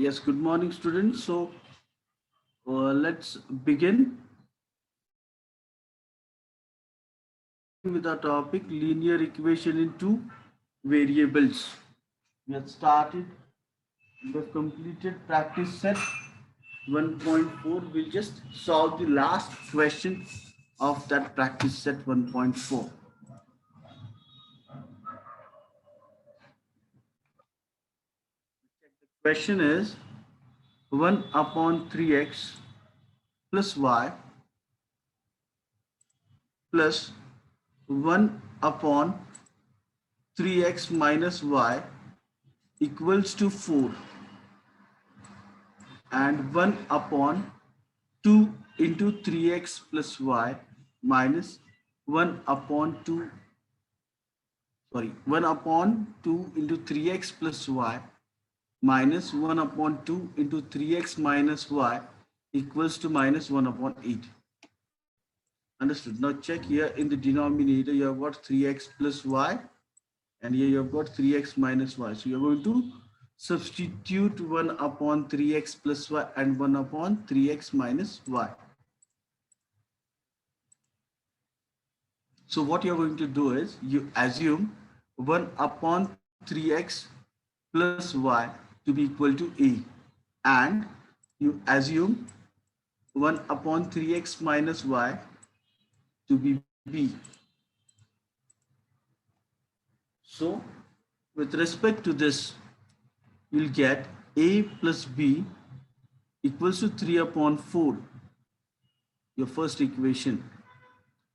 Yes, good morning, students. Let's begin with our topic linear equation in two variables. We have started, we have completed practice set 1.4. We'll just solve the last question of that practice set 1.4. Question is 1 upon 3x plus y plus 1 upon 3x minus y equals to 4 and 1 upon 2 into 3x plus y minus 1 upon 2 1 upon 2 into 3x plus y minus 1 upon 2 into 3x minus y equals to minus 1 upon 8. Understood? Now check here in the denominator you have got 3x plus y and here you have got 3x minus y. So you are going to substitute 1 upon 3x plus y and 1 upon 3x minus y. So what you're going to do is you assume 1 upon 3x plus y to be equal to a, and you assume 1 upon 3x minus y to be b. So with respect to this, you'll get a plus b equals to 3 upon 4, your first equation.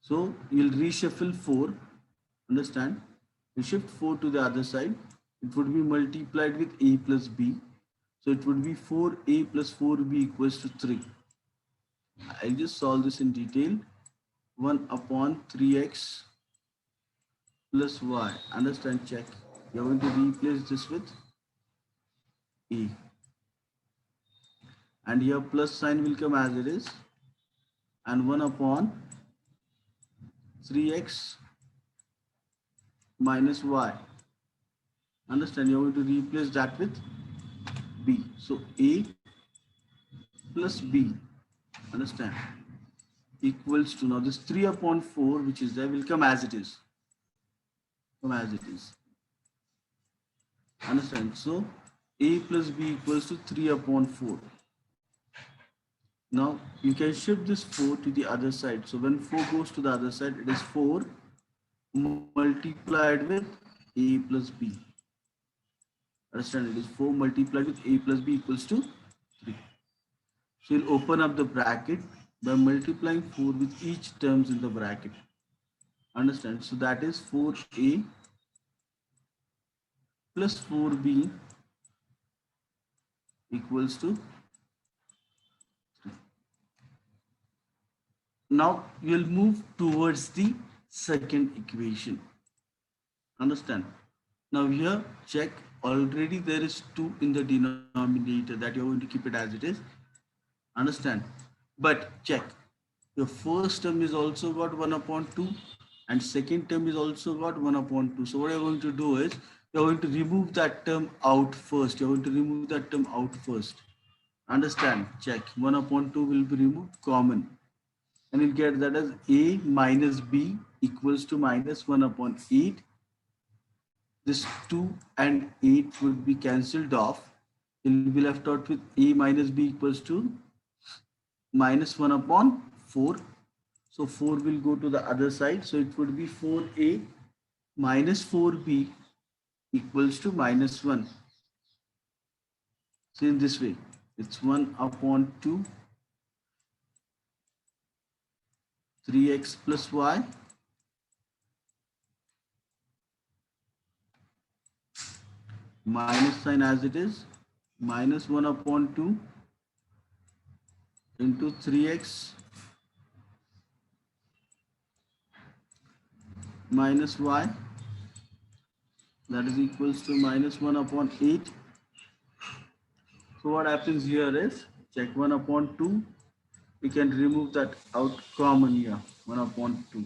So you'll reshuffle 4, understand? You shift 4 to the other side. It would be multiplied with a plus b. So it would be 4a plus 4b equals to 3. I'll just solve this in detail. 1 upon 3x plus y. Understand, check. You're going to replace this with a. And here plus sign will come as it is. And 1 upon 3x minus y. Understand, you're going to replace that with b. So a plus b. Understand? Equals to, now this 3 upon 4 which is there will come as it is. Come as it is. Understand? So a plus b equals to 3 upon 4. Now you can shift this 4 to the other side. So when 4 goes to the other side, it is 4 multiplied with a plus b. Understand? It is 4 multiplied with a plus b equals to 3. So you'll open up the bracket by multiplying 4 with each terms in the bracket. Understand? So that is 4a plus 4b equals to 3. Now you'll move towards the second equation. Understand? Now here check, already there is 2 in the denominator, that you're going to keep it as it is. Understand? But check, your first term is also got 1 upon 2 and second term is also got 1 upon 2. So what you're going to do is you're going to remove that term out first. You're going to remove that term out first. Understand? Check, 1 upon 2 will be removed, common. And you'll get that as a minus b equals to minus 1 upon 8. This 2 and 8 would be cancelled off. You'll be left out with a minus b equals to minus 1 upon 4. So 4 will go to the other side. So it would be 4a minus 4b equals to minus 1. So in this way, it's 1 upon 2 3x plus y minus sign as it is, minus 1 upon 2 into 3x minus y, that is equals to minus 1 upon 8. So what happens here is, check, 1 upon 2, we can remove that out common here, 1 upon 2.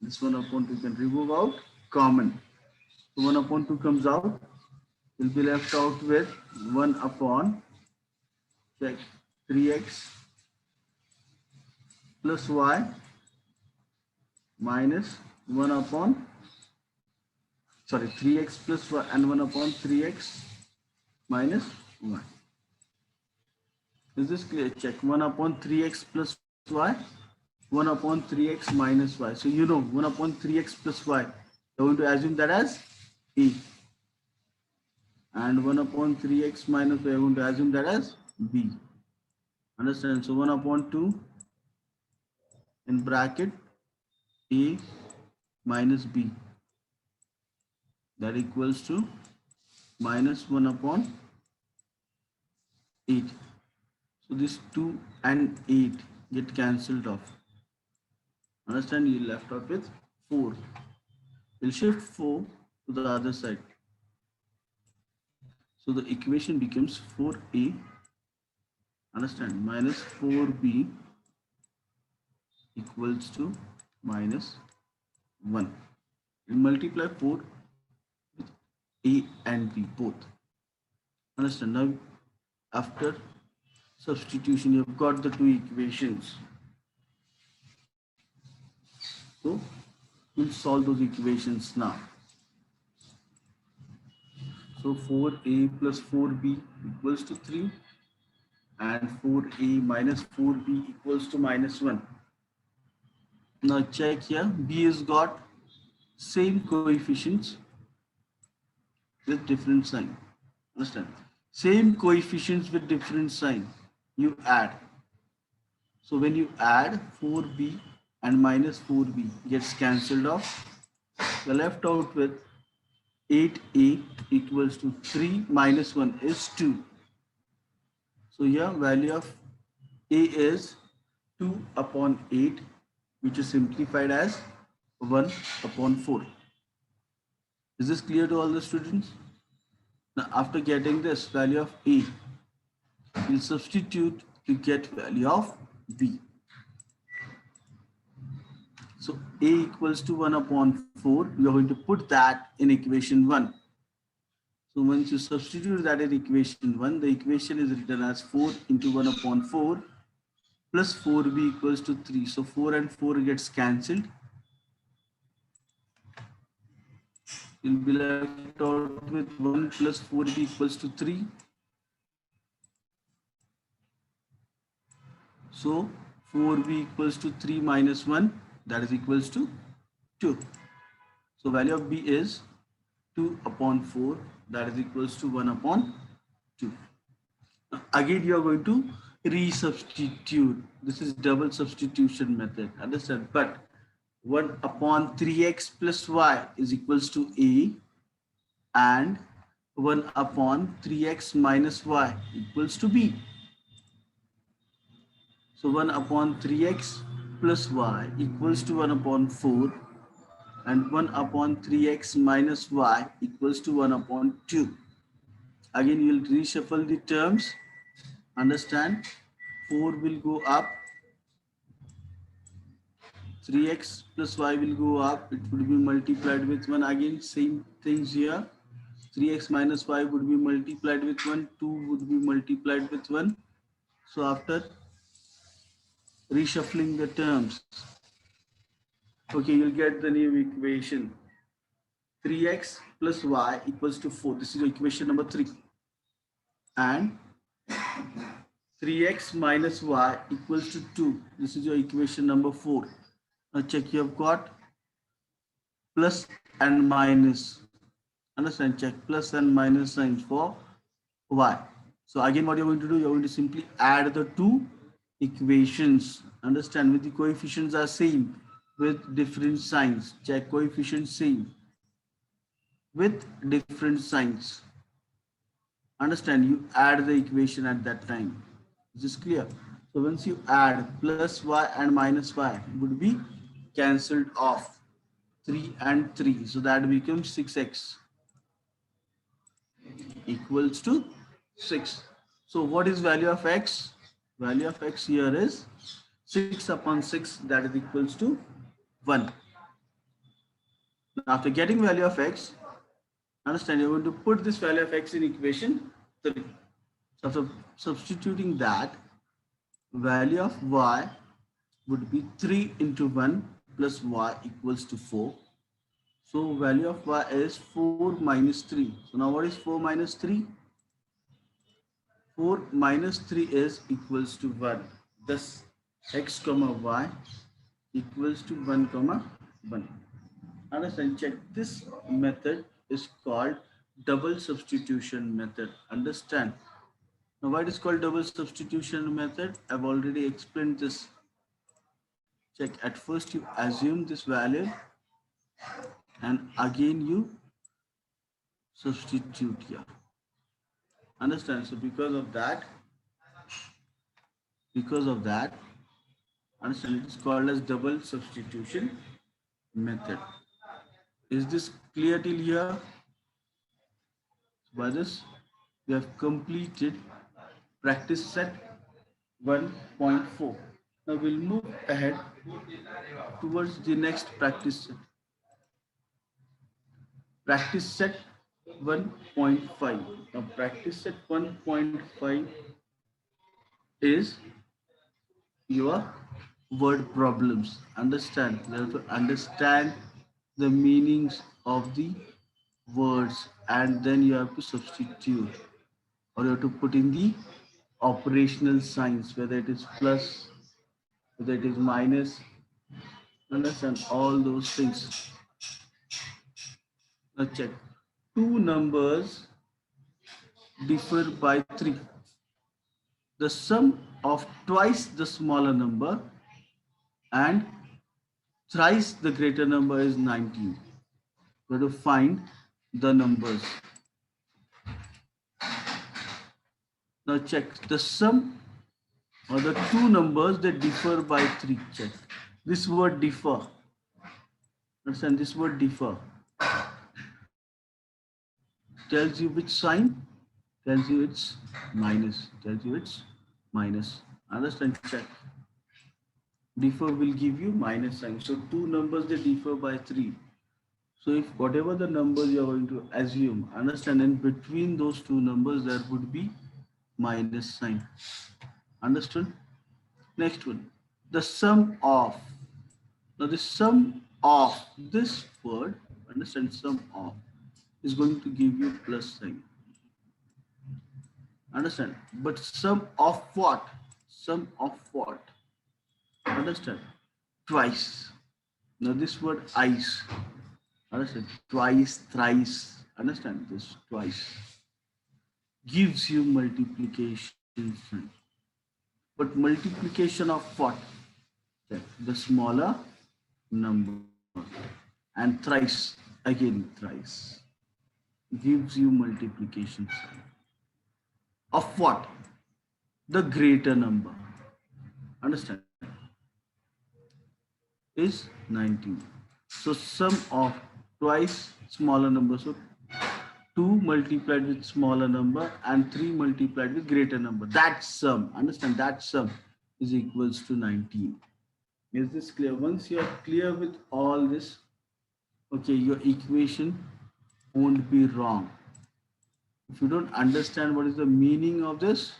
This 1 upon 2 can remove out common. So 1 upon 2 comes out. You'll be left out with 1 upon, check, 3x plus y minus 1 upon, sorry, 3x plus y and 1 upon 3x minus y. Is this clear? Check 1 upon 3x plus y, 1 upon 3x minus y. So you know 1 upon 3x plus y. You're going to assume that as a. And 1 upon 3x minus y, you're going to assume that as b. Understand? So 1 upon 2 in bracket a minus b. That equals to minus 1 upon 8. So this 2 and 8 get cancelled off. Understand? You left out with 4. We'll shift 4 to the other side. So the equation becomes 4a, understand, minus 4b equals to minus 1. We multiply 4 with a and b both. Understand? Now after substitution you have got the two equations. So we'll solve those equations now. So 4a plus 4b equals to 3 and 4a minus 4b equals to minus 1. Now check here, b has got same coefficients with different sign. Understand? Same coefficients with different sign. You add. So when you add 4b and minus 4b gets cancelled off. You're left out with 8a equals to 3 minus 1 is 2. So here value of a is 2 upon 8, which is simplified as 1 upon 4. Is this clear to all the students? Now after getting this value of a, we'll substitute to get value of b. So a equals to 1 upon 4. We are going to put that in equation 1. So once you substitute that in equation 1, the equation is written as 4 into 1 upon 4 plus 4b equals to 3. So 4 and 4 gets cancelled. You'll be left out with 1 plus 4b equals to 3. So 4b equals to 3 minus 1, that is equals to 2. So value of b is 2 upon 4, that is equals to 1 upon 2. Now again you are going to resubstitute. This is double substitution method, understand? But 1 upon 3x plus y is equals to a and 1 upon 3x minus y equals to b. So 1 upon 3x plus y equals to 1 upon 4 and 1 upon 3x minus y equals to 1 upon 2. Again, you will reshuffle the terms. Understand? 4 will go up. 3x plus y will go up. It would be multiplied with 1. Again, same things here. 3x minus y would be multiplied with 1. 2 would be multiplied with 1. So after reshuffling the terms, okay, you'll get the new equation. 3x plus y equals to 4. This is equation number 3. And 3x minus y equals to 2. This is your equation number 4. Now check, you have got plus and minus. Understand? Check plus and minus signs for y. So again, what you're going to do, you're going to simply add the two equations. Understand? With the coefficients are same with different signs. Check coefficients same with different signs. Understand? You add the equation at that time. Is this clear? So once you add plus y and minus y would be cancelled off. 3 and 3. So that becomes 6x equals to 6. So what is value of x? Value of x here is 6 upon 6, that is equals to 1. After getting value of x, Understand? You're going to put this value of x in equation 3. So after substituting that, value of y would be 3 into 1 plus y equals to 4. So value of y is 4 minus 3. So now what is 4 minus 3? 4 minus 3 is equals to 1. Thus x comma y equals to 1 comma 1. Understand? Check. This method is called double substitution method. Understand? Now why it is called double substitution method? I've already explained this. Check. At first you assume this value and again you substitute here. Understand? So because of that, understand, it is called as double substitution method. Is this clear till here? By this, we have completed practice set 1.4. Now we'll move ahead towards the next practice set. Practice set 1.5. Now practice set 1.5 is your word problems. Understand? You have to understand the meanings of the words and then you have to substitute or you have to put in the operational signs, whether it is plus, whether it is minus. Understand all those things. Now check. Two numbers differ by 3. The sum of twice the smaller number and thrice the greater number is 19. We have to find the numbers. Now check. The sum or the two numbers that differ by 3. Check. This word differ. Understand? This word differ tells you which sign, tells you it's minus, tells you it's minus. Understand? Check. Differ will give you minus sign. So two numbers that differ by 3. So if whatever the numbers you are going to assume, understand, in between those two numbers there would be minus sign. Understood? Next one. The sum of. Now the sum of this word, understand, sum of is going to give you plus sign. Understand? But sum of what? Sum of what? Understand? Twice. Now this word ice. Understand? Twice, thrice. Understand this? Twice. Gives you multiplication sign. But multiplication of what? The smaller number. And thrice. Again thrice. Gives you multiplication sign. Of what? The greater number. Understand? Is 19. So sum of twice smaller number. So 2 multiplied with smaller number and 3 multiplied with greater number. That sum, understand, that sum is equals to 19. Is this clear? Once you are clear with all this, okay, your equation won't be wrong. If you don't understand what is the meaning of this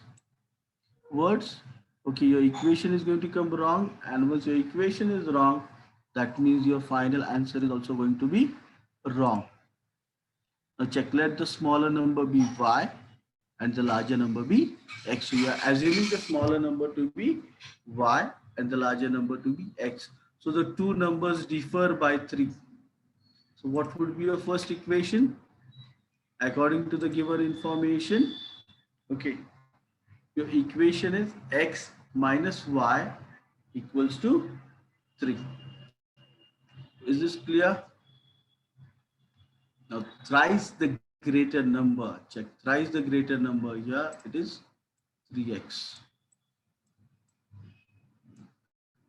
words, okay, your equation is going to come wrong, and once your equation is wrong, that means your final answer is also going to be wrong. Now check, let the smaller number be y and the larger number be x. So we are assuming the smaller number to be y and the larger number to be x. So the two numbers differ by 3. So what would be your first equation? According to the given information, okay, your equation is x minus y equals to 3. Is this clear? Now thrice the greater number, check, thrice the greater number, here it is 3x.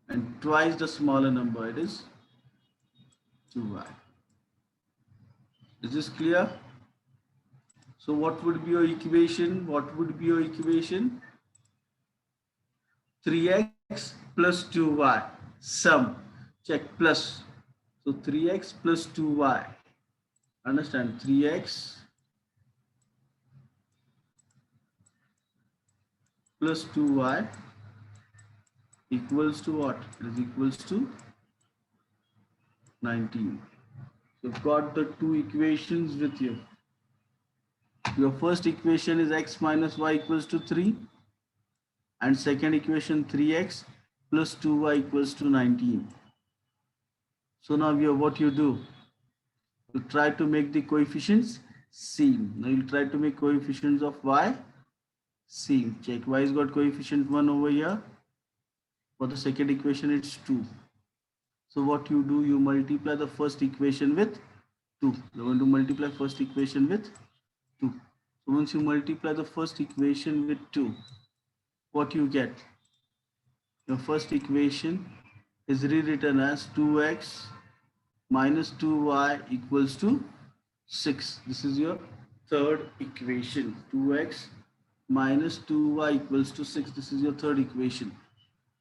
And twice the smaller number, it is 2y. Is this clear? So what would be your equation? What would be your equation? 3x plus 2y, sum, check, plus. So 3x plus 2y Understand? 3x plus 2y equals to what? It is equals to 19. So you've got the two equations with you. Your first equation is x minus y equals to 3, and second equation 3x plus 2y equals to 19. So now what you do, you try to make the coefficients same. Now you'll try to make coefficients of y same. Check, y has got coefficient 1 over here. For the second equation it's 2. So what you do, you multiply the first equation with 2. You're going to multiply first equation with 2. So once you multiply the first equation with 2, what you get? Your first equation is rewritten as 2x minus 2y equals to 6. This is your third equation. 2x minus 2y equals to 6. This is your third equation.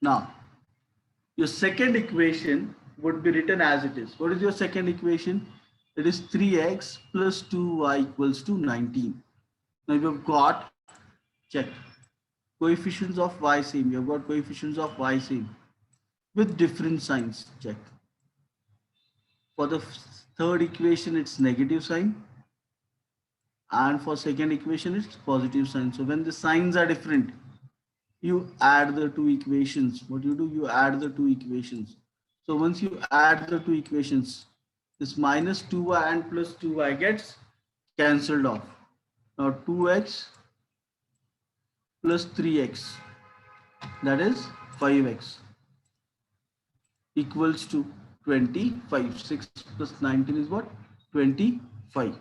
Now, your second equation would be written as it is. What is your second equation? It is 3x plus 2y equals to 19. Now you have got, check, coefficients of y same. You have got coefficients of y same with different signs. Check. For the third equation, it's negative sign. And for second equation, it's positive sign. So when the signs are different, you add the two equations. What you do, you add the two equations. So once you add the two equations, this minus 2y and plus 2y gets cancelled off. Now 2x plus 3x, that is 5x, equals to 25. 6 plus 19 is what? 25.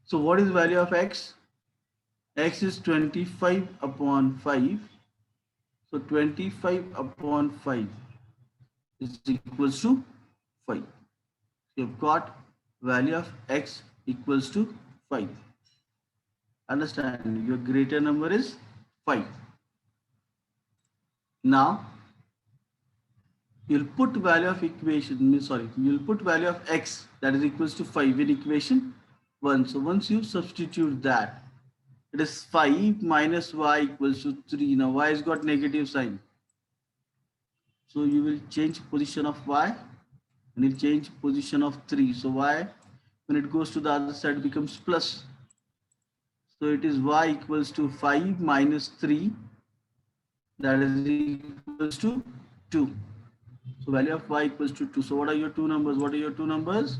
So what is value of x? X is 25 upon 5. So 25 upon 5 is equals to 5. You've got value of x equals to 5. Understand? Your greater number is 5. Now you'll put value of you'll put value of x, that is equals to 5 in equation 1. So once you substitute that, it is 5 minus y equals to 3. Now y has got negative sign. So you will change position of y and you'll change position of 3. So y, when it goes to the other side, becomes plus. So it is y equals to 5 minus 3, that is equals to 2. So value of y equals to 2. So what are your two numbers? What are your two numbers?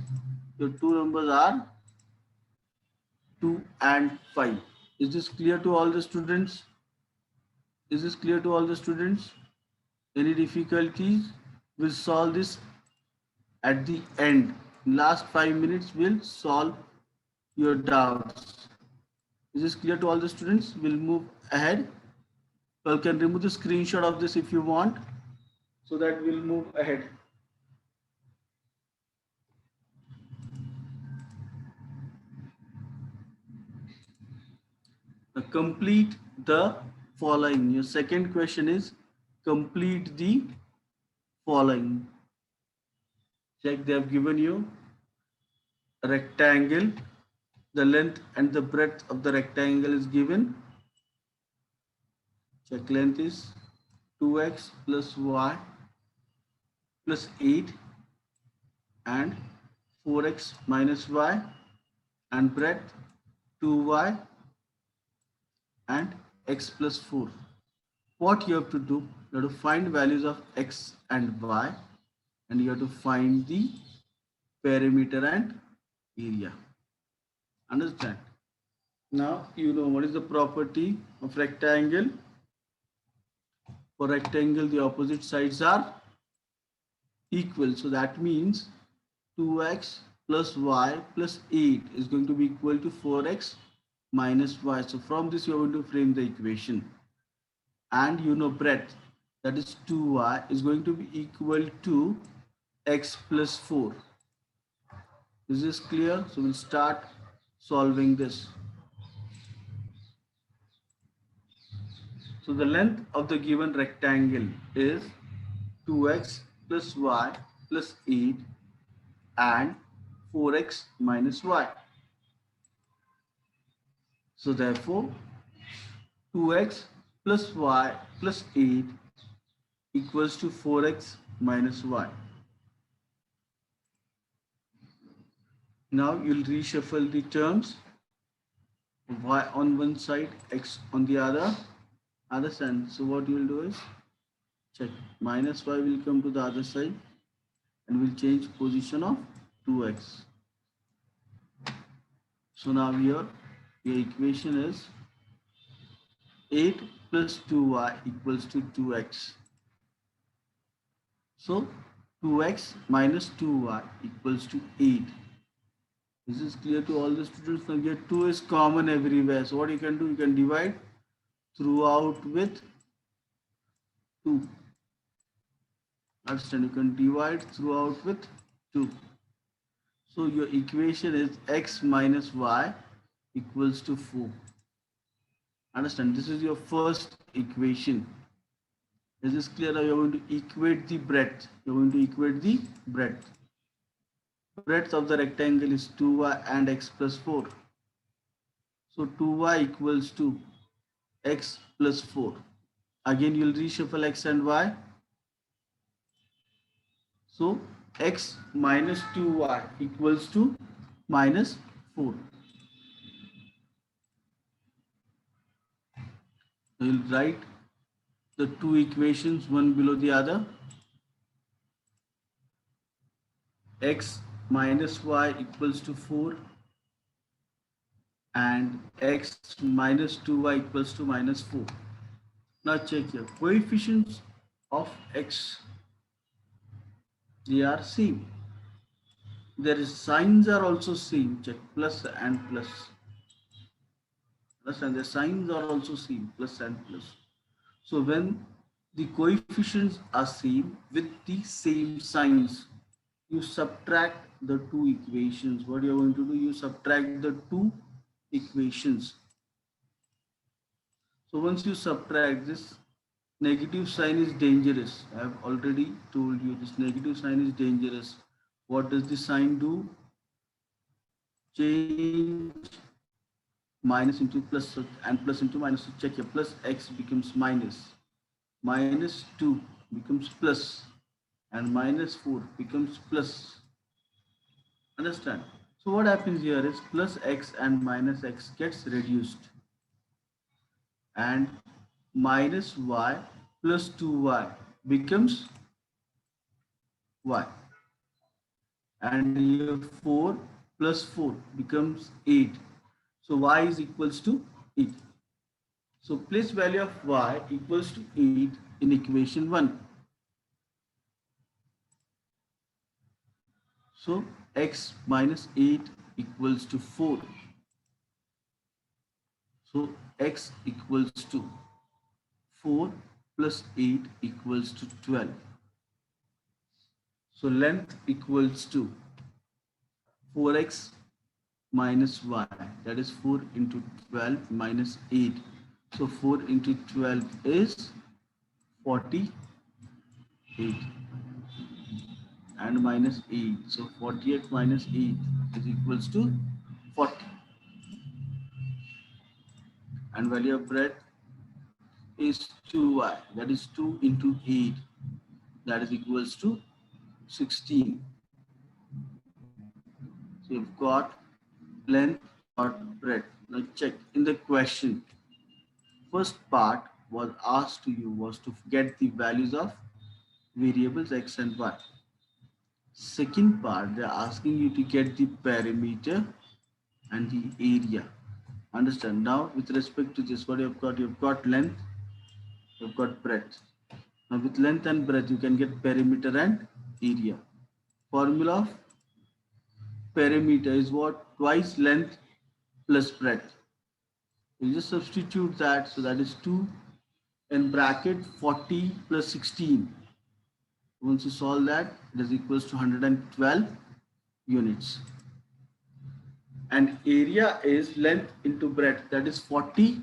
Your two numbers are 2 and 5. Is this clear to all the students? Is this clear to all the students? Any difficulties? We'll solve this at the end. Last 5 minutes we'll solve your doubts. Is this clear to all the students? We'll move ahead. You can remove the screenshot of this if you want, so that we'll move ahead. Now complete the following. Your second question is complete the following. Check, they have given you a rectangle. The length and the breadth of the rectangle is given. Check, length is 2x plus y plus 8 and 4x minus y, and breadth 2y and x plus 4. What you have to do, you have to find values of x and y, and you have to find the perimeter and area. Understand? Now you know what is the property of rectangle. For rectangle, the opposite sides are equal. So that means 2x plus y plus 8 is going to be equal to 4x minus y. So from this you are going to frame the equation. And you know breadth, that is 2y, is going to be equal to x plus 4. Is this clear? So we'll start solving this. So the length of the given rectangle is 2x plus y plus 8 and 4x minus y. So therefore 2x plus y plus 8 equals to 4x minus y. Now you'll reshuffle the terms, y on one side, x on the other. Understand? So what you will do is check minus y will come to the other side and will change position of 2x. So now here your equation is 8 plus 2y equals to 2x. So 2x minus 2y equals to 8. This is clear to all the students. Now here 2 is common everywhere. So what you can do, you can divide throughout with 2. Understand? You can divide throughout with 2. So your equation is x minus y equals to 4. Understand? This is your first equation. Is this clear? Now you're going to equate the breadth. You're going to equate the breadth. Breadth of the rectangle is 2y and x plus 4. So 2y equals to x plus 4. Again, you'll reshuffle x and y. So x minus 2y equals to minus 4. You'll write the two equations one below the other. X minus y equals to 4 and x minus 2y equals to minus 4. Now check here. Coefficients of x, they are same. Their signs are also same. Check plus and plus. Understand? The signs are also same, plus and plus. So when the coefficients are same with the same signs, you subtract the two equations. What you're going to do, you subtract the two equations. So once you subtract, this negative sign is dangerous. I have already told you this negative sign is dangerous. What does the sign do? Change minus into plus and plus into minus. So check here, plus x becomes minus. Minus 2 becomes plus and minus 4 becomes plus. Understand? So what happens here is plus x and minus x gets reduced and minus y plus 2y becomes y and here 4 plus 4 becomes 8. So y is equals to 8. So place value of y equals to 8 in equation 1. So x minus 8 equals to 4. So x equals to 4 plus 8 equals to 12. So length equals to 4x minus y, that is 4 into 12 minus 8. So 4 into 12 is 48 and minus 8. So 48 minus 8 is equals to 40. And value of breadth is 2y, that is 2 into 8, that is equals to 16. So you've got length or breadth. Now check in the question. First part was asked to you was to get the values of variables x and y. Second part, they're asking you to get the perimeter and the area. Understand? Now with respect to this, what you've got length, you've got breadth. Now with length and breadth, you can get perimeter and area. Formula of perimeter is what? Twice length plus breadth. You just substitute that, so that is 2 in bracket 40 plus 16. Once you solve that, it is equals to 112 units. And area is length into breadth, that is 40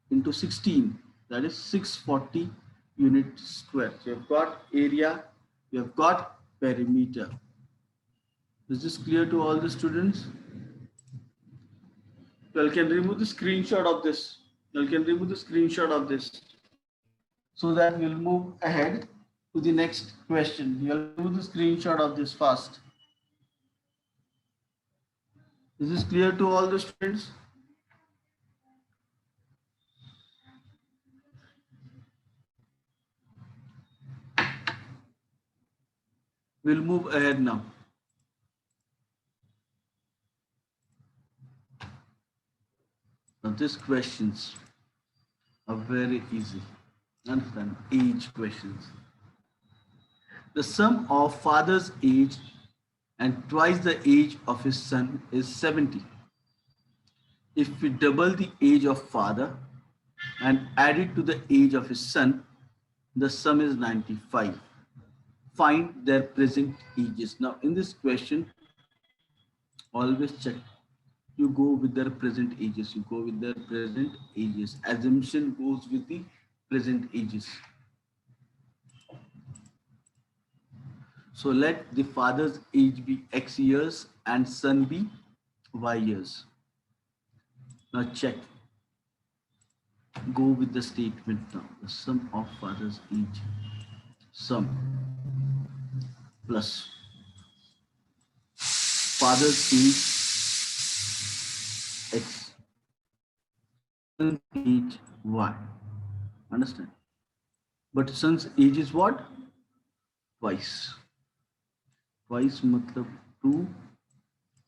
into 16, that is 640 units square. So you've got area, you have got perimeter. Is this clear to all the students? You can remove the screenshot of this. You can remove the screenshot of this so that we'll move ahead to the next question. You'll remove the screenshot of this fast. Is this clear to all the students? We'll move ahead now. Now these questions are very easy. Understand? Age questions. The sum of father's age and twice the age of his son is 70. If we double the age of father and add it to the age of his son, the sum is 95. Find their present ages. Now in this question, always check. You go with their present ages. You go with their present ages. Assumption goes with the present ages. So let the father's age be X years and son be Y years. Now check. Go with the statement now. The sum of father's age. Sum plus father's age X. Son's age Y. Understand? But son's age is what? Twice. Twice matlab 2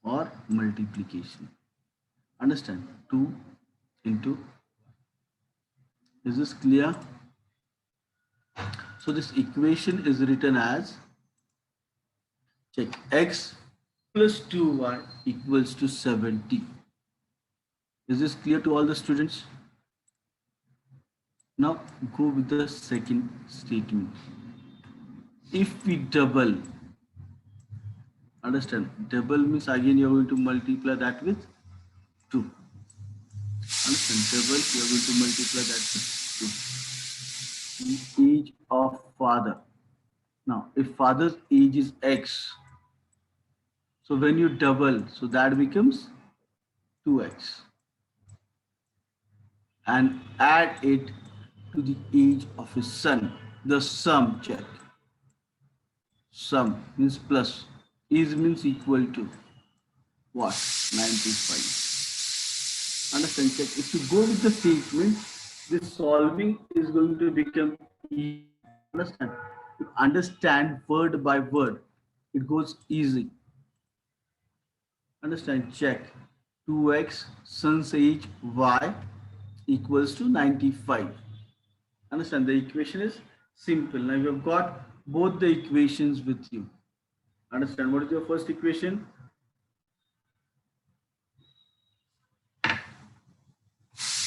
or multiplication. Understand? 2 into. Is this clear? So this equation is written as, check, x plus 2y equals to 70. Is this clear to all the students? Now go with the second statement. If we double, understand, double means again you are going to multiply that with 2. Understand, double you are going to multiply that with 2. The age of father. Now if father's age is X, so when you double, so that becomes 2x. And add it to the age of his son. The sum, check. Sum means plus. Is means equal to what? 95. Understand? Check. If you go with the statement, this solving is going to become easy. Understand? You understand word by word. It goes easy. Understand? Check. 2x son's age y equals to 95. Understand? The equation is simple. Now you have got both the equations with you. Understand? What is your first equation?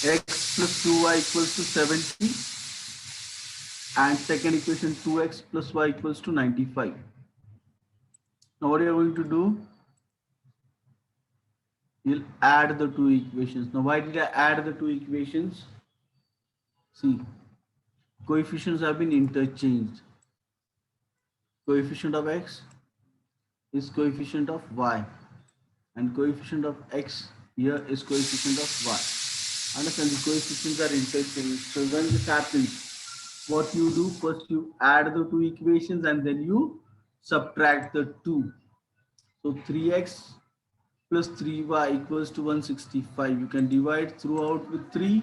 X plus 2y equals to 70. And second equation, 2x plus y equals to 95. Now what are you going to do? You'll add the two equations. Now why did I add the two equations? See, coefficients have been interchanged. Coefficient of x is coefficient of y, and coefficient of x here is coefficient of y. Understand, the coefficients are interchanged. So when this happens, what you do, first you add the two equations and then you subtract the 2. So 3x plus 3y equals to 165. You can divide throughout with 3.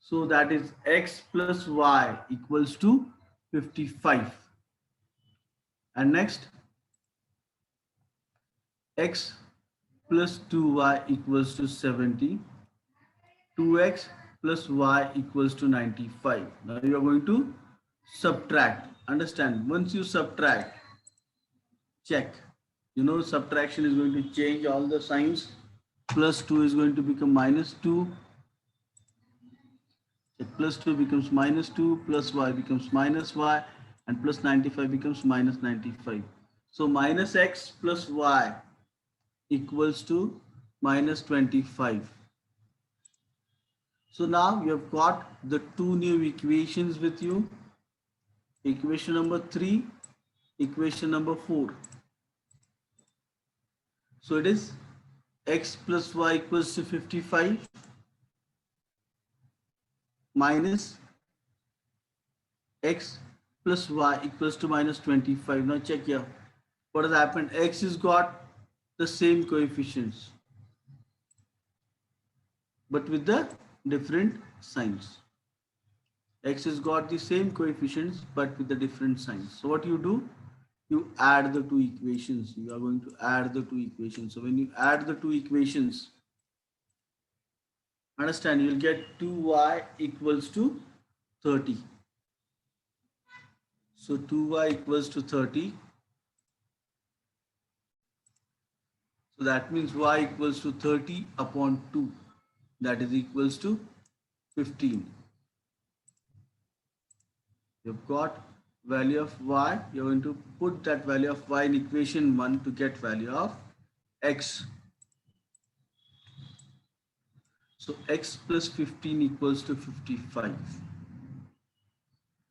So that is x plus y equals to 55. And next, x plus 2y equals to 70. 2x plus y equals to 95. Now you are going to subtract. Understand? Once you subtract, check. You know subtraction is going to change all the signs. Plus 2 is going to become minus 2. Plus 2 becomes minus 2, plus y becomes minus y, and plus 95 becomes minus 95. So minus x plus y equals to minus 25. So now you have got the two new equations with you. Equation number 3, equation number 4. So it is x plus y equals to 55 minus x plus y equals to minus 25. Now check here. What has happened? X has got the same coefficients, but with the different signs. X has got the same coefficients, but with the different signs. So what you do? You add the two equations. You are going to add the two equations. So when you add the two equations, understand, you'll get 2y equals to 30. So 2y equals to 30. So that means y equals to 30 upon 2. That is equals to 15. You've got value of y. You're going to put that value of y in equation 1 to get value of x. So x plus 15 equals to 55.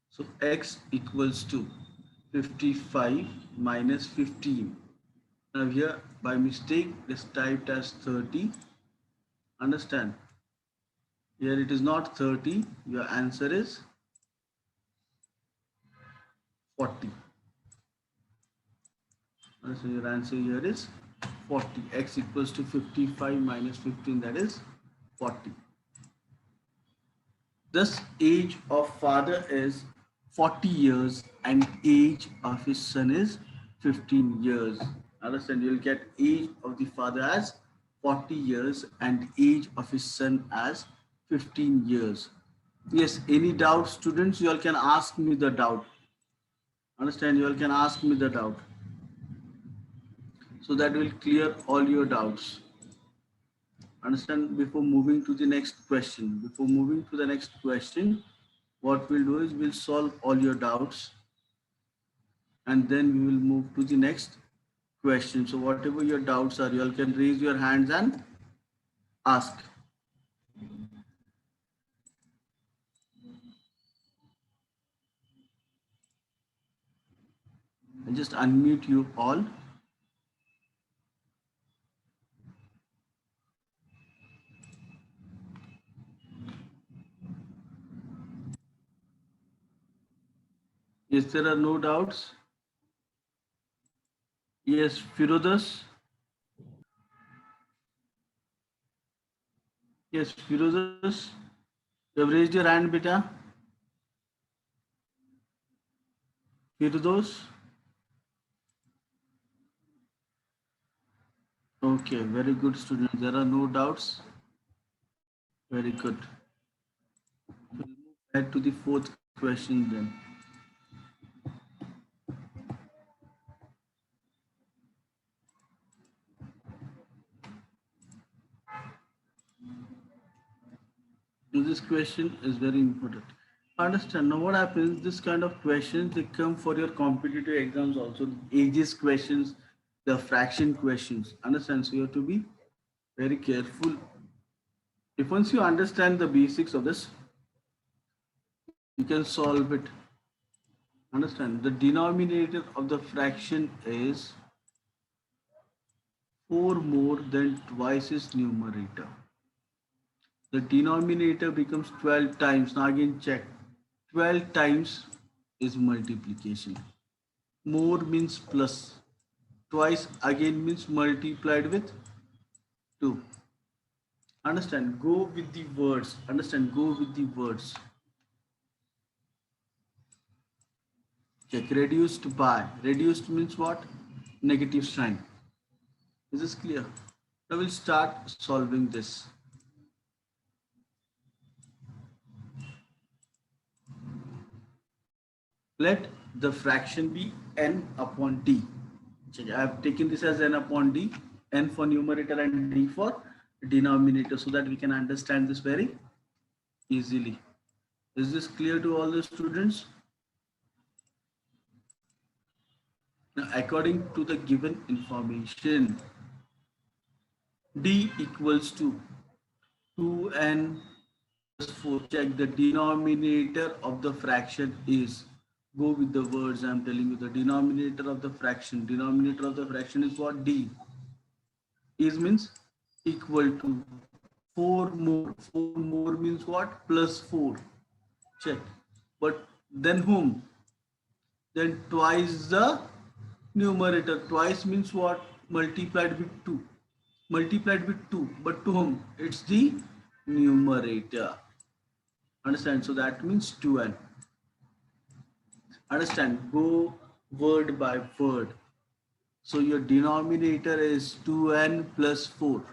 So x equals to 55 minus 15. Now here by mistake it is typed as 30. Understand? Here it is not 30. Your answer is 40. So your answer here is 40. X equals to 55 minus 15, that is 40. Thus age of father is 40 years and age of his son is 15 years. Understand? You'll get age of the father as 40 years and age of his son as 15 years. Yes, any doubt, students? You all can ask me the doubt. Understand? You all can ask me the doubt. So that will clear all your doubts. Understand? Before moving to the next question, what we'll do is we'll solve all your doubts and then we will move to the next question. So whatever your doubts are, you all can raise your hands and ask. I'll just unmute you all. Yes, there are no doubts. Yes, Firodas. Yes, Firodas. You have raised your hand, beta. Firodos. Okay, very good, students. There are no doubts. Very good. We'll move ahead to the fourth question then. This question is very important. Understand now what happens, this kind of questions they come for your competitive exams also, ages questions, the fraction questions. Understand? So you have to be very careful. If once you understand the basics of this, you can solve it. Understand? The denominator of the fraction is 4 more than twice its numerator. The denominator becomes 12 times. Now again check. 12 times is multiplication. More means plus. Twice again means multiplied with 2. Understand? Go with the words. Understand? Go with the words. Check. Reduced by. Reduced means what? Negative sign. Is this clear? Now we'll start solving this. Let the fraction be n upon d. I have taken this as n upon d, n for numerator and d for denominator, so that we can understand this very easily. Is this clear to all the students? Now, according to the given information, d equals to 2n plus 4. Check the denominator of the fraction is. Go with the words I'm telling you. The denominator of the fraction. Denominator of the fraction is what? D. Is means equal to 4 more. 4 more means what? Plus 4. Check. But then whom? Then twice the numerator. Twice means what? Multiplied with 2. Multiplied with 2. But to whom? It's the numerator. Understand? So that means 2n. Understand? Go word by word. So your denominator is 2n plus 4.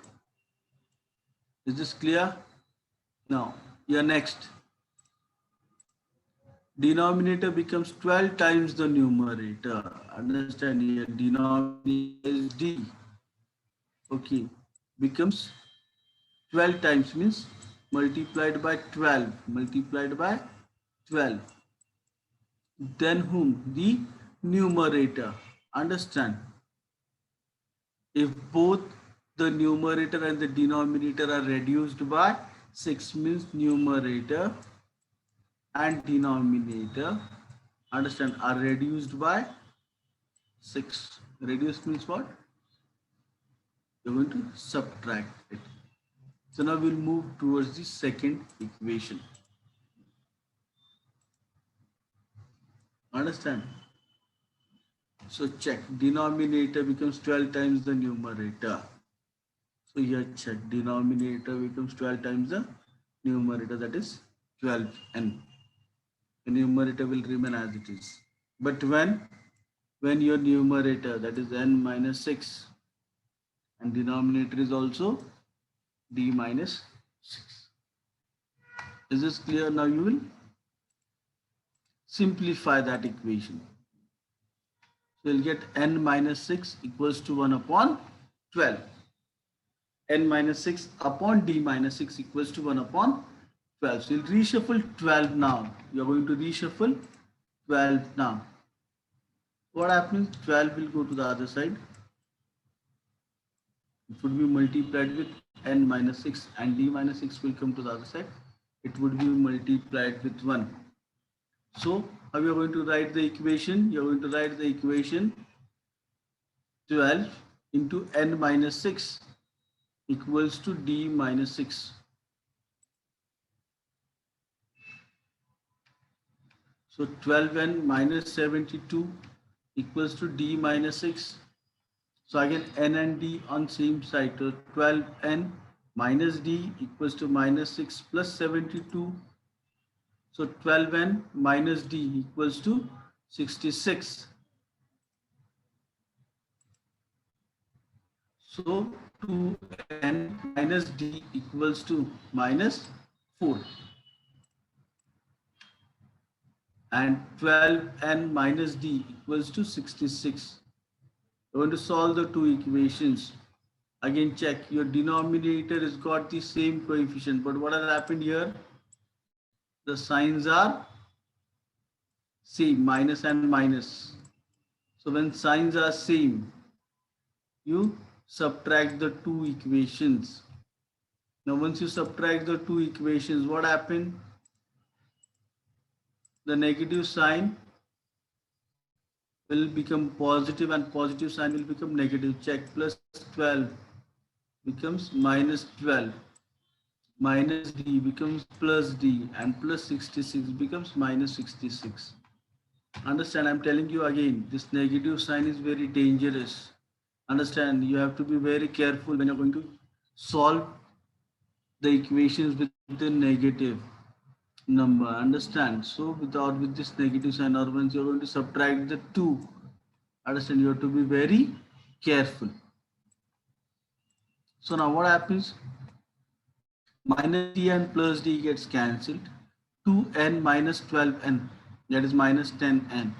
Is this clear? Now, your next. Denominator becomes 12 times the numerator. Understand? Your denominator is d. Okay. Becomes 12 times means multiplied by 12. Multiplied by 12. Then whom? The numerator. Understand? If both the numerator and the denominator are reduced by 6 means numerator and denominator, understand, are reduced by 6. Reduced means what? You're going to subtract it. So now we'll move towards the second equation. Understand? So check, denominator becomes 12 times the numerator. So here check, denominator becomes 12 times the numerator, that is 12n. The numerator will remain as it is. But when your numerator, that is n minus 6, and denominator is also d minus 6. Is this clear? Now you will simplify that equation. So you'll get n minus 6 equals to 1 upon 12. N minus 6 upon d minus 6 equals to 1 upon 12. So you'll reshuffle 12 now. You're going to reshuffle 12 now. What happens? 12 will go to the other side. It would be multiplied with n minus 6 and d minus 6 will come to the other side. It would be multiplied with 1. So how you are going to write the equation? You are going to write the equation 12 into n minus 6 equals to d minus 6. So 12n minus 72 equals to d minus 6. So again n and d on same side. So 12n minus d equals to minus 6 plus 72. So 12n minus d equals to 66. So 2n minus d equals to minus 4. And 12n minus d equals to 66. We're going to solve the two equations. Again check, your denominator has got the same coefficient, but what has happened here? The signs are same, minus and minus. So when signs are same, you subtract the two equations. Now once you subtract the two equations, what happened? The negative sign will become positive and positive sign will become negative. Check, plus 12 becomes minus 12. Minus d becomes plus d and plus 66 becomes minus 66. Understand, I'm telling you again, this negative sign is very dangerous. Understand, you have to be very careful when you're going to solve the equations with the negative number. Understand? So with this negative sign, or once you're going to subtract the 2, understand, you have to be very careful. So now what happens? Minus d and plus d gets cancelled. 2n minus 12n, that is minus 10n,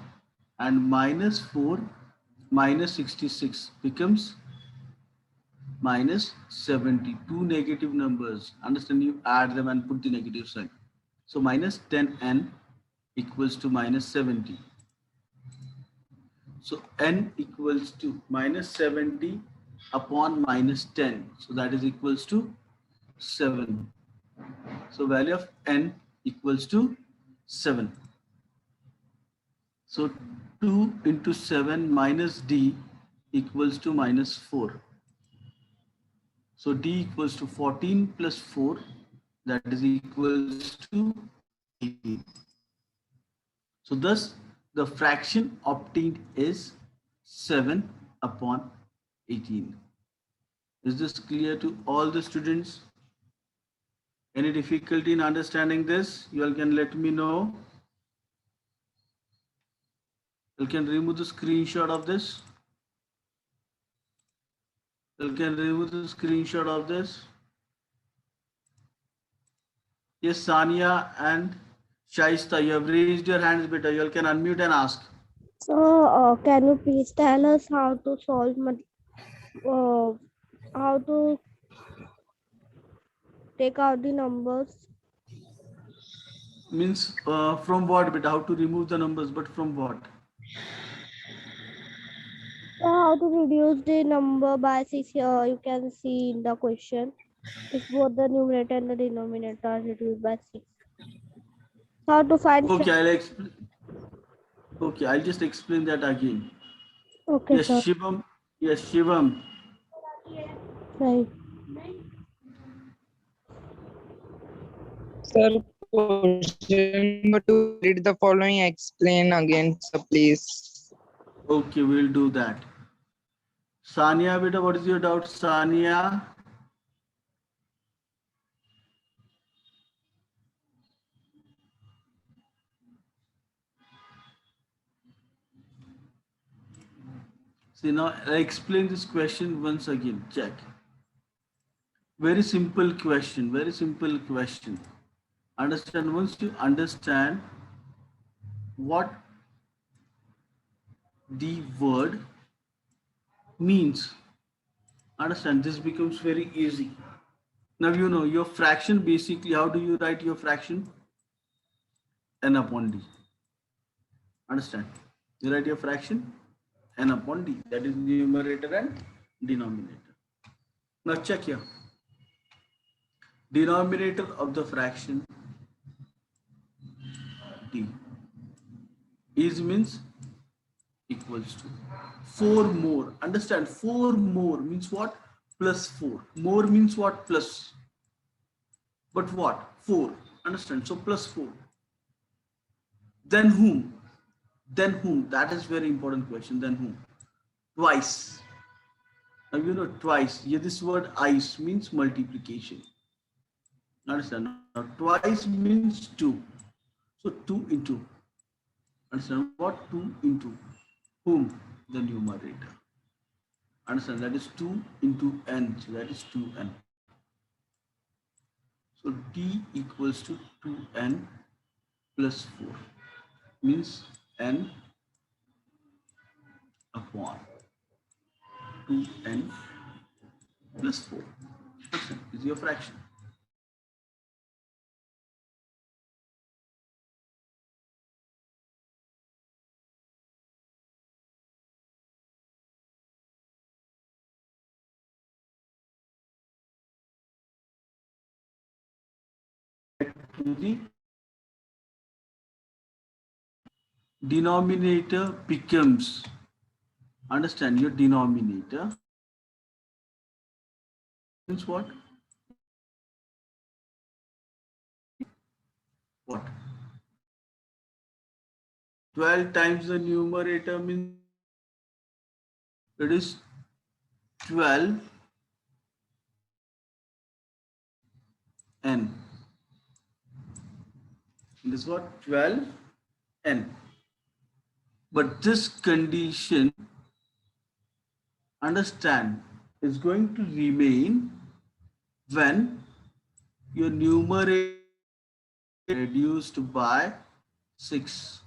and minus 4 minus 66 becomes minus 70. Two negative numbers. Understand, you add them and put the negative sign. So minus 10n equals to minus 70. So n equals to minus 70 upon minus 10. So that is equals to 7. So value of n equals to 7. So 2 into 7 minus d equals to minus 4. So d equals to 14 plus 4, that is equals to 18. So thus the fraction obtained is 7 upon 18. Is this clear to all the students? Any difficulty in understanding this? You all can let me know. You can remove the screenshot of this. You can remove the screenshot of this. Yes, Sania and Shaista, you have raised your hands, beta. You all can unmute and ask. So, can you please tell us how to solve, how to take out the numbers? Means from what, beta? How to remove the numbers, but from what? So, how to reduce the number by 6? Here you can see in the question. If both the numerator and the denominator are reduced by 6. So, how to find? Okay, I'll explain. Okay, I'll just explain that again. Okay, Yes, sir. Shivam. Yes, Shivam. Right. Sir, question number two, read the following, explain again, sir, please. Okay, we'll do that. Sania, beta, what is your doubt, Sania? See, now I explain this question once again. Check. Very simple question. Very simple question. Understand? Once you understand what the word means, understand, this becomes very easy. Now you know your fraction. Basically, how do you write your fraction? N upon d. Understand? You write your fraction n upon d. That is numerator and denominator. Now check here. Denominator of the fraction d is means equals to 4 more. Understand? 4 more means what? Plus 4. More means what? Plus. But what? 4. Understand? So plus 4. Then whom? Then whom? That is very important question. Then whom? Twice. Now you know twice. Yeah, this word ice means multiplication. Understand? Now twice means 2. So 2 into. Understand what? 2 into whom? The numerator. Understand? That is 2 into n. So that is 2n. So d equals to 2n plus 4 means n upon 2n plus 4. Understand? Is your fraction. To the denominator becomes, understand, your denominator means what? What? 12 times the numerator means it is 12 n. This is what? 12 n. But this condition, understand, is going to remain when your numerator is reduced by 6.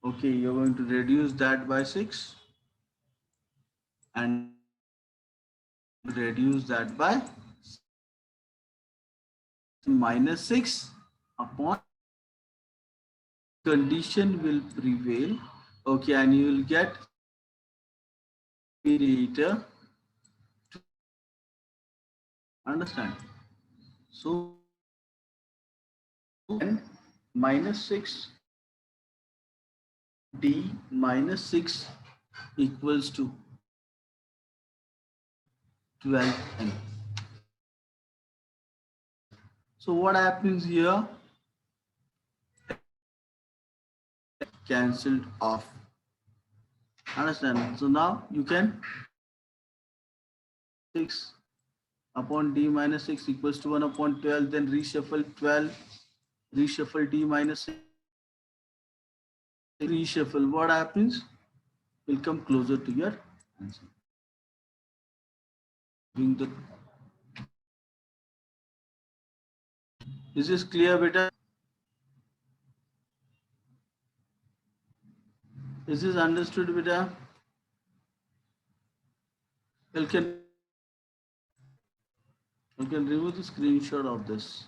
Okay, you're going to reduce that by 6 and reduce that by minus 6 upon condition will prevail. Okay, and you will get numerator. Understand? So n minus 6 d minus 6 equals to 12n. So what happens here? Cancelled off. Understand? So now you can 6 upon d minus 6 equals to 1 upon 12, then reshuffle 12, reshuffle d minus 6, reshuffle. What happens? Will come closer to your answer. Bring the. Is this clear, beta? Is this understood, beta? You can remove the screenshot of this.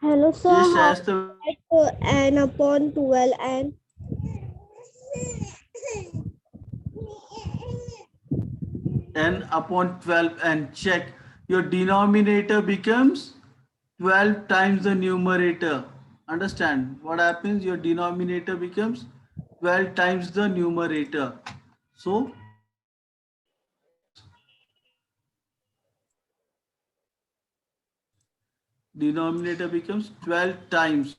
Hello, sir. Just How ask the n upon 12 and n upon 12 and check. Your denominator becomes 12 times the numerator. Understand what happens? Your denominator becomes 12 times the numerator. So denominator becomes 12 times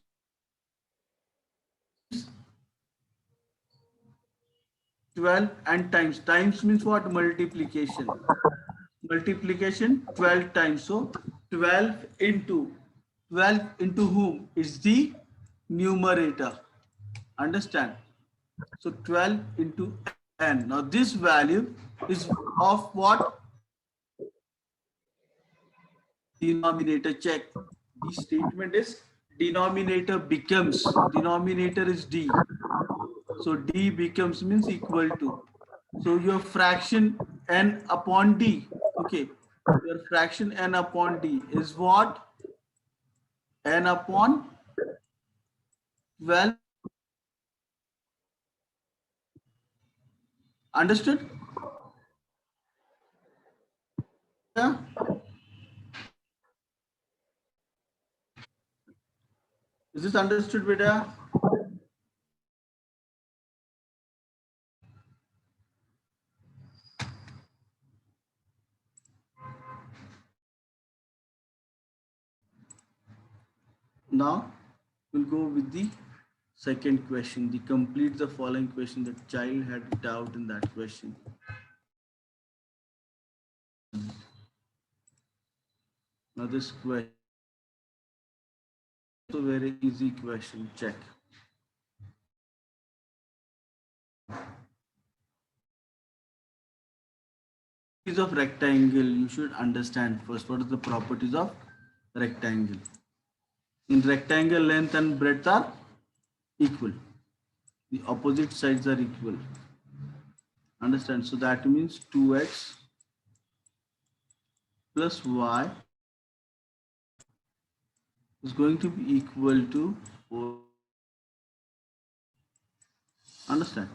12 and times means what? Multiplication 12 times. So 12 into whom is the numerator. Understand? So 12 into n. Now this value is of what? Denominator. Check. The statement is denominator becomes. Denominator is d. So d becomes means equal to. So your fraction n upon d. Okay. Your fraction n upon d is what? N upon 12. Understood? Yeah. Is this understood, beta? Now we'll go with the second question. The complete the following question. The child had doubt in that question. Now this question is a very easy question. Check. Properties of rectangle. You should understand first what is the properties of rectangle. In rectangle, length and breadth are equal. The opposite sides are equal. Understand? So that means 2x plus y is going to be equal to 4. Understand?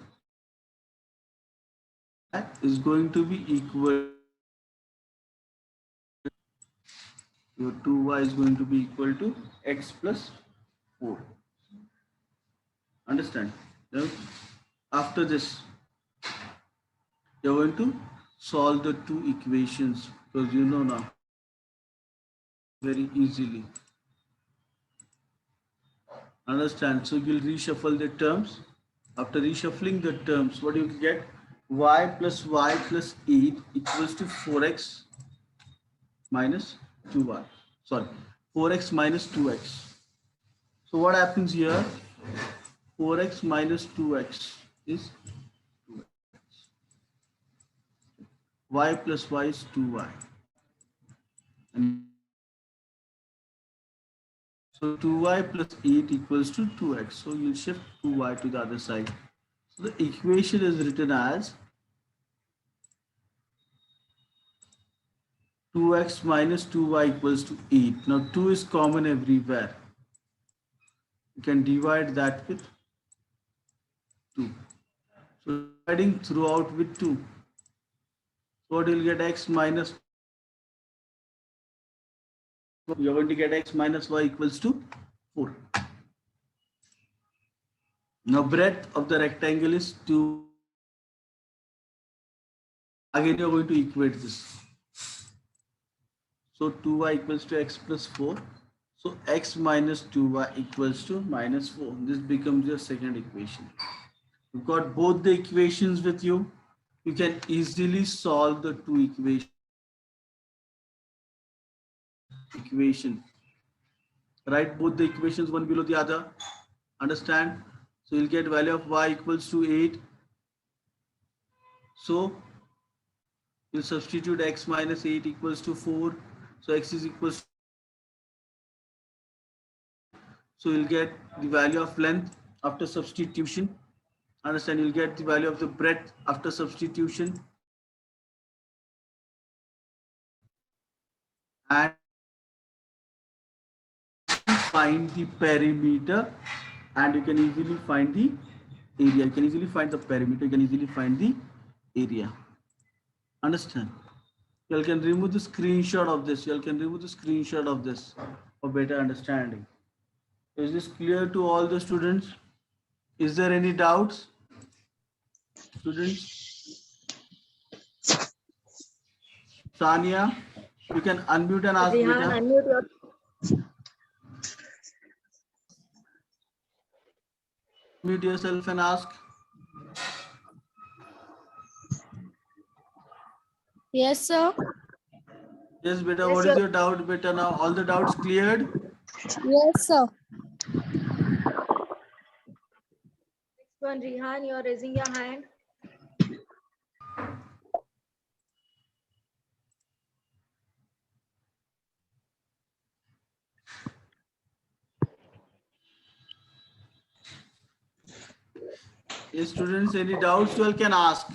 That is going to be equal. Your 2y is going to be equal to x plus 4. Understand? Now, after this, you're going to solve the two equations because you know now very easily. Understand? So you'll reshuffle the terms. After reshuffling the terms, what do you get? Y plus 8 equals to 4x minus 2y. Sorry, 4x minus 2x. So what happens here? 4x minus 2x is 2x. Y plus y is 2y. And so 2y plus 8 equals to 2x. So you'll shift 2y to the other side. So the equation is written as 2x minus 2y equals to 8. Now 2 is common everywhere. You can divide that with 2. So dividing throughout with 2. So what you'll get x minus, you're going to get x minus y equals to 4. Now breadth of the rectangle is 2. Again, you're going to equate this. So 2y equals to x plus 4. So x minus 2y equals to minus 4. This becomes your second equation. You've got both the equations with you. You can easily solve the two equation. Write both the equations one below the other. Understand? So you'll get value of y equals to 8. So you'll substitute x minus 8 equals to 4. So x is equals to, so you'll get the value of length after substitution. Understand? You'll get the value of the breadth after substitution. And find the perimeter, and you can easily find the area. You can easily find the perimeter. You can easily find the area. Understand? You can remove the screenshot of this. You can remove the screenshot of this for better understanding. Is this clear to all the students? Is there any doubts? Students? Sania, you can unmute and ask. Unmute your. Unmute yourself and ask. Yes, sir. Yes, beta. Yes, What is sir. your doubt, beta? Now all the doubts cleared. Yes, sir. Next one, Rihan, you are raising your hand. Yes, students, any doubts you all can ask.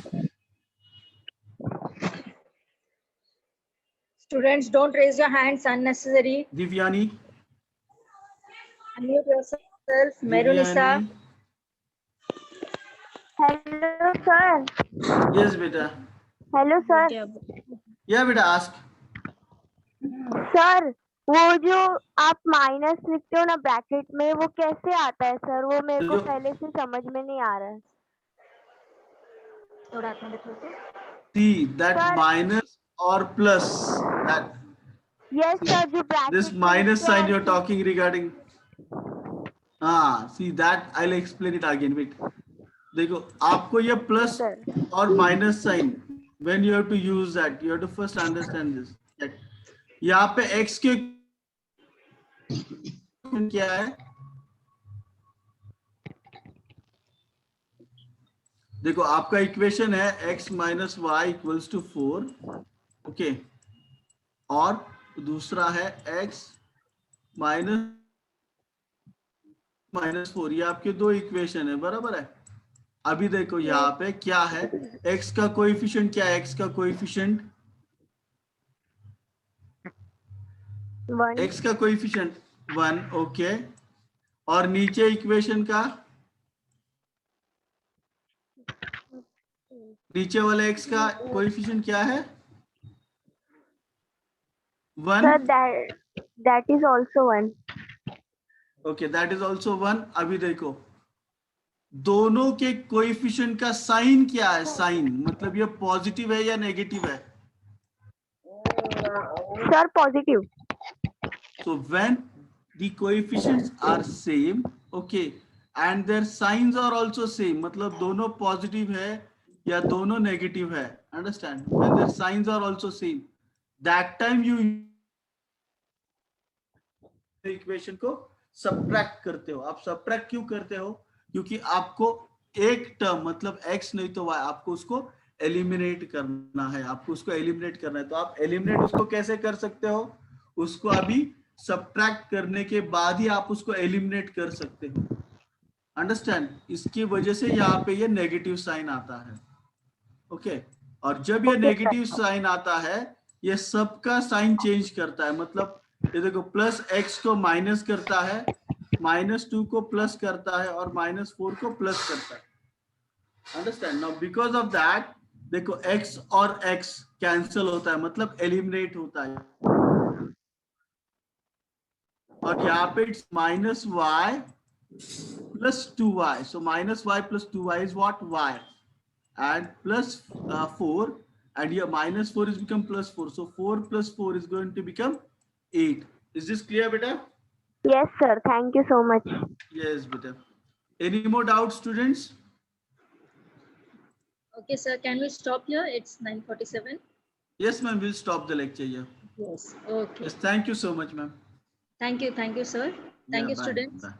Students, don't raise your hands unnecessary. Divyani. Unmute yourself. Merunisa. Divyani. Hello, sir. Yes, beta. Hello, sir. Yeah, beta, ask. Sir वो जो आप minus लिखते हो ना bracket में वो कैसे आता है सर? वो मेरे को पहले से समझ में नहीं आ रहा है. थोड़ा हाथ में देखो तो. See that Sir. minus or plus. That Yes, sir. जो bracket this minus sign you're talking regarding. See that I'll explain it again. Wait. देखो आपको ये plus और minus sign. When you have to use that, you have to first understand this. That यहाँ पे x के क्या है? देखो आपका इक्वेशन है x minus y equals to 4. Okay. और दूसरा है x minus 4. ये आपके दो इक्वेशन है, बराबर है. अभी देखो यहाँ पे क्या है, x का कोएफिशिएंट क्या है? x का कोएफिशिएंट x का कोएफिशिएंट 1. ओके. और नीचे इक्वेशन का नीचे वाले x का कोएफिशिएंट क्या है? 1. Sir, that is also 1. Okay, that is also 1. अभी देखो दोनों के कोएफिशिएंट का साइन क्या है? साइन मतलब ये पॉजिटिव है या नेगेटिव है? Sir, positive. So when the coefficients are same, okay, and their signs are also same, मतलब दोनों पॉजिटिव है या दोनों नेगेटिव है. Understand? When their signs are also same, that time you equation को सबट्रैक्ट करते हो. आप सबट्रैक्ट क्यों करते हो? क्योंकि आपको एक टर्म मतलब x नहीं तो y, आपको उसको एलिमिनेट करना है. आपको उसको एलिमिनेट करना है. तो आप एलिमिनेट उसको कैसे कर सकते हो? उसको अभी सबट्रैक्ट करने के बाद ही आप उसको एलिमिनेट कर सकते हो. अंडरस्टैंड? इसकी वजह से यहाँ पे ये नेगेटिव साइन आता है. ओके. और जब ये नेगेटिव साइन आता है ये सबका साइन चेंज करता है. मतलब ये देखो प्लस x को माइनस करता है, -2 को प्लस करता है और -4 को प्लस करता है. Understand? Now because of that देखो x और x कैंसिल होता है, मतलब एलिमिनेट होता है. और यहाँ पे it's minus y plus 2y. So minus y plus 2y is what? Y. And plus 4. And here minus 4 is become plus 4. So 4 plus 4 is going to become 8. Is this clear, beta? Yes, sir. Thank you so much. Yes, beta. Any more doubts, students? Okay, sir. Can we stop here? It's 9:47. Yes, ma'am. We'll stop the lecture here. Yes. Okay. Yes, thank you so much, ma'am. Thank you, sir. Thank you, Yeah, bye. students. Bye.